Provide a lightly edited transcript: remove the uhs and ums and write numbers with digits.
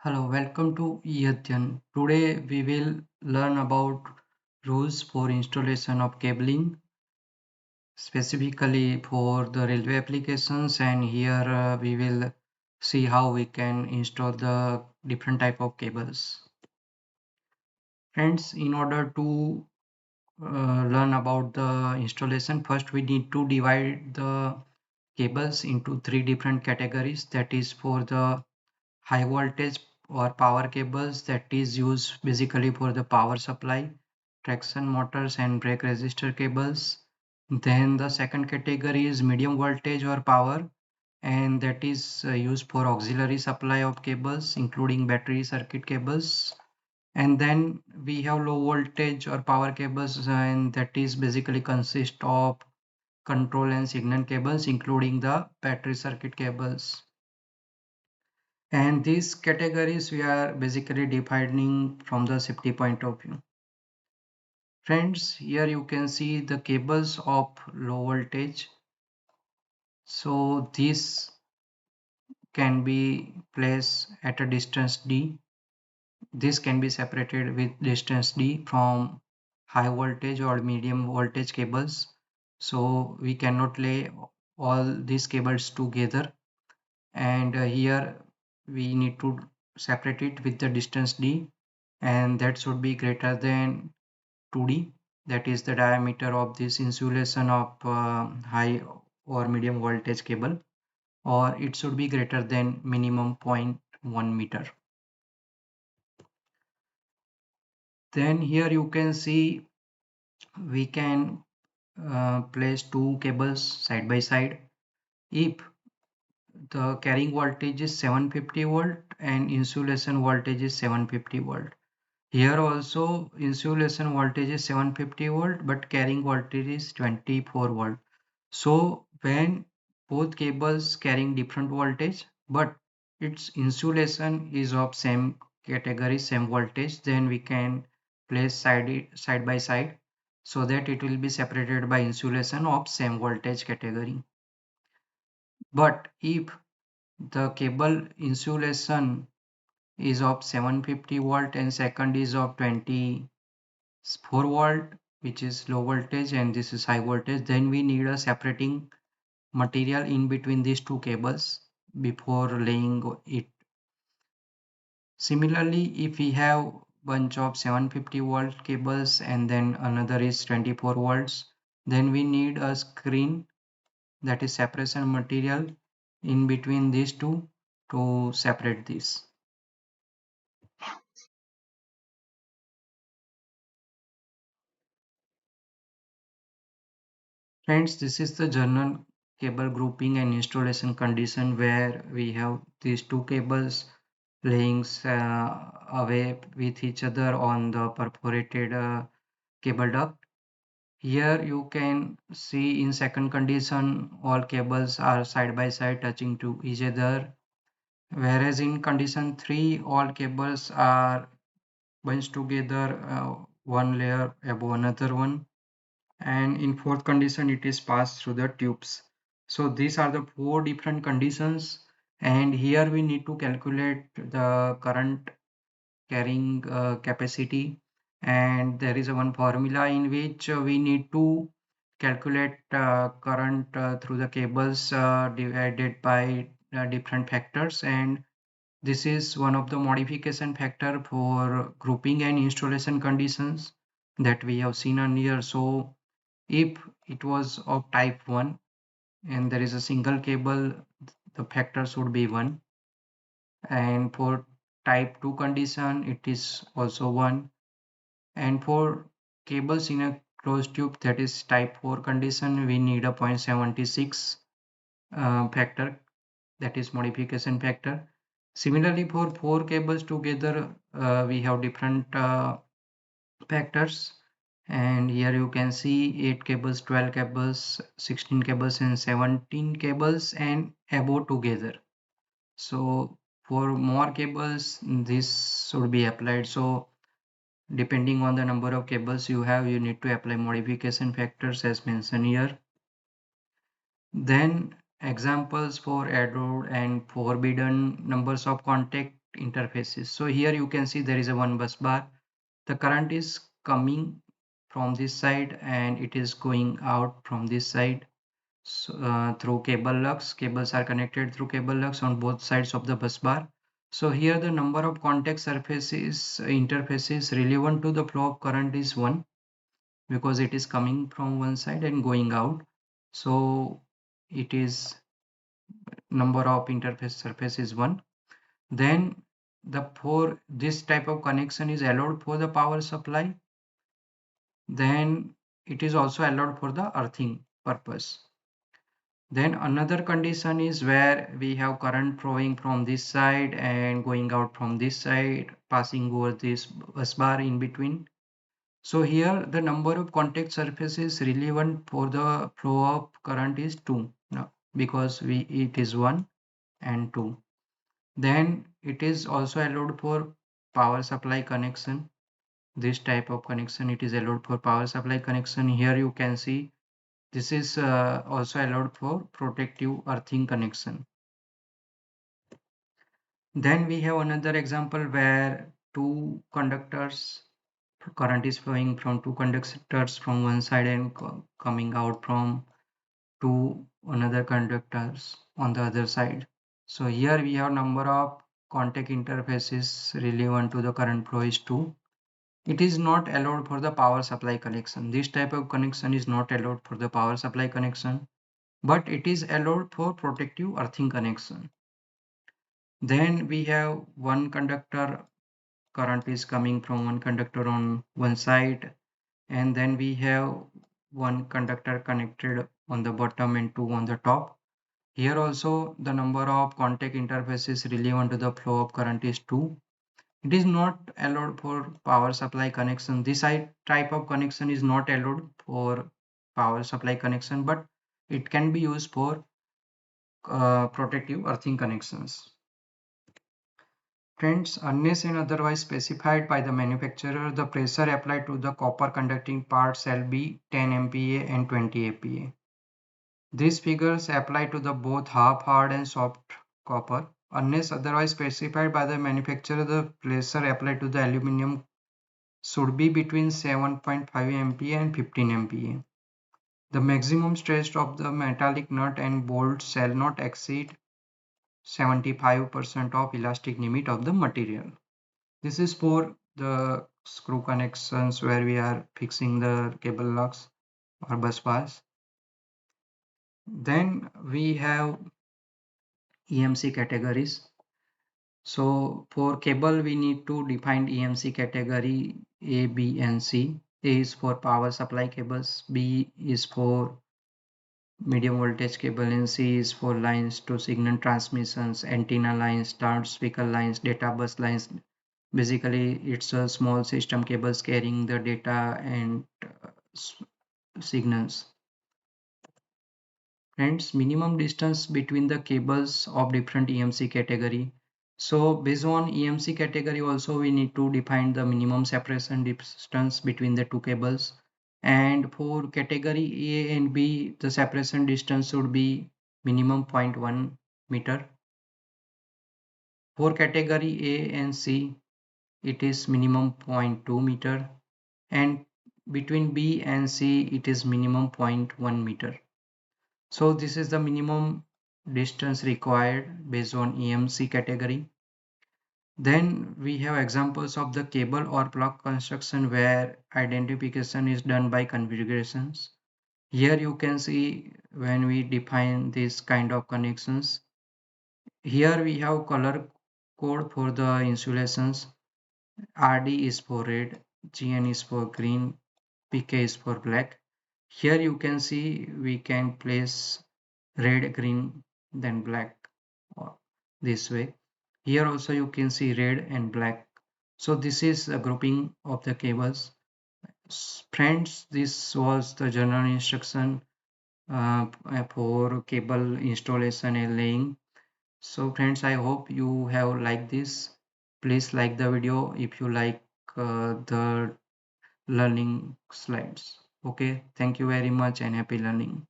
Hello, welcome to Yadyan. Today we will learn about rules for installation of cabling, specifically for the railway applications, and here we will see how we can install the different type of cables. Friends, in order to learn about the installation, first we need to divide the cables into three different categories. That is for the high voltage or power cables, that is used basically for the power supply, traction motors and brake resistor cables. Then the second category is medium voltage or power, and that is used for auxiliary supply of cables including battery circuit cables. And then we have low voltage or power cables, and that is basically consist of control and signal cables including the battery circuit cables. And these categories we are basically defining from the safety point of view. Friends, here you can see the cables of low voltage. So this can be placed at a distance D. This can be separated with distance D from high voltage or medium voltage cables. So we cannot lay all these cables together, and here we need to separate it with the distance D, and that should be greater than 2D, that is the diameter of this insulation of high or medium voltage cable, or it should be greater than minimum 0.1 meter. Then here you can see we can place two cables side by side if the carrying voltage is 750 volt and insulation voltage is 750 volt. Here also insulation voltage is 750 volt but carrying voltage is 24 volt. So when both cables carrying different voltage but its insulation is of same category, same voltage, then we can place side by side so that it will be separated by insulation of same voltage category. But if the cable insulation is of 750 volt and second is of 24 volt, which is low voltage, and this is high voltage, then we need a separating material in between these two cables before laying it. Similarly, if we have bunch of 750 volt cables and then another is 24 volts, then we need a screen, that is separation material, in between these two to separate this. Friends, this is the general cable grouping and installation condition where we have these two cables laying away with each other on the perforated cable duct. Here you can see in second condition all cables are side by side touching to each other, whereas in condition 3 all cables are bunched together, one layer above another one, and in fourth condition it is passed through the tubes. So these are the four different conditions, and here we need to calculate the current carrying capacity, and there is a one formula in which we need to calculate current through the cables divided by different factors, and this is one of the modification factor for grouping and installation conditions that we have seen earlier. So if it was of type 1 and there is a single cable, the factor should be 1, and for type 2 condition it is also 1, and for cables in a closed tube, that is type 4 condition, we need a 0.76 factor, that is modification factor. Similarly, for four cables together, we have different factors, and here you can see 8 cables, 12 cables, 16 cables and 17 cables and above together. So for more cables this should be applied. So depending on the number of cables you have, you need to apply modification factors as mentioned here. Then examples for allowed and forbidden numbers of contact interfaces. So here you can see there is a one bus bar. The current is coming from this side and it is going out from this side. So, through cable lugs. Cables are connected through cable lugs on both sides of the bus bar. So here the number of contact surfaces interfaces relevant to the flow of current is 1, because it is coming from one side and going out. So it is number of interface surface is 1. Then for this type of connection is allowed for the power supply. Then it is also allowed for the earthing purpose. Then another condition is where we have current flowing from this side and going out from this side, passing over this bus bar in between. So here the number of contact surfaces relevant for the flow of current is 2, no, because it is 1 and 2. Then it is also allowed for power supply connection. This type of connection it is allowed for power supply connection. Here you can see this is also allowed for protective earthing connection. Then we have another example where two conductors, current is flowing from two conductors from one side and coming out from two another conductors on the other side. So here we have number of contact interfaces relevant to the current flow is 2. It is not allowed for the power supply connection. This type of connection is not allowed for the power supply connection, but it is allowed for protective earthing connection. Then we have one conductor, current is coming from one conductor on one side, and then we have one conductor connected on the bottom and two on the top. Here also the number of contact interfaces relevant to the flow of current is 2. It is not allowed for power supply connection. This type of connection is not allowed for power supply connection, but it can be used for protective earthing connections. Friends, unless and otherwise specified by the manufacturer, the pressure applied to the copper conducting part shall be 10 MPa and 20 APa. These figures apply to the both half hard and soft copper. Unless otherwise specified by the manufacturer, the pressure applied to the aluminum should be between 7.5 MPa and 15 MPa. The maximum stress of the metallic nut and bolt shall not exceed 75% of elastic limit of the material. This is for the screw connections where we are fixing the cable locks or bus bars. Then we have EMC categories. So for cable we need to define EMC category A, B and C. A is for power supply cables, B is for medium voltage cable, and C is for lines to signal transmissions, antenna lines, loudspeaker lines, data bus lines. Basically it's a small system cables carrying the data and signals. Friends, minimum distance between the cables of different EMC category. So based on EMC category also we need to define the minimum separation distance between the two cables. And for category A and B, the separation distance should be minimum 0.1 meter. For category A and C, it is minimum 0.2 meter, and between B and C it is minimum 0.1 meter. So this is the minimum distance required based on EMC category. Then we have examples of the cable or plug construction where identification is done by configurations. Here you can see when we define this kind of connections. Here we have color code for the insulations. RD is for red, GN is for green, PK is for black. Here you can see we can place red, green, then black this way. Here also you can see red and black. So this is a grouping of the cables. Friends, this was the general instruction for cable installation and laying. So friends, I hope you have liked this. Please like the video if you like the learning slides. Okay, thank you very much and happy learning.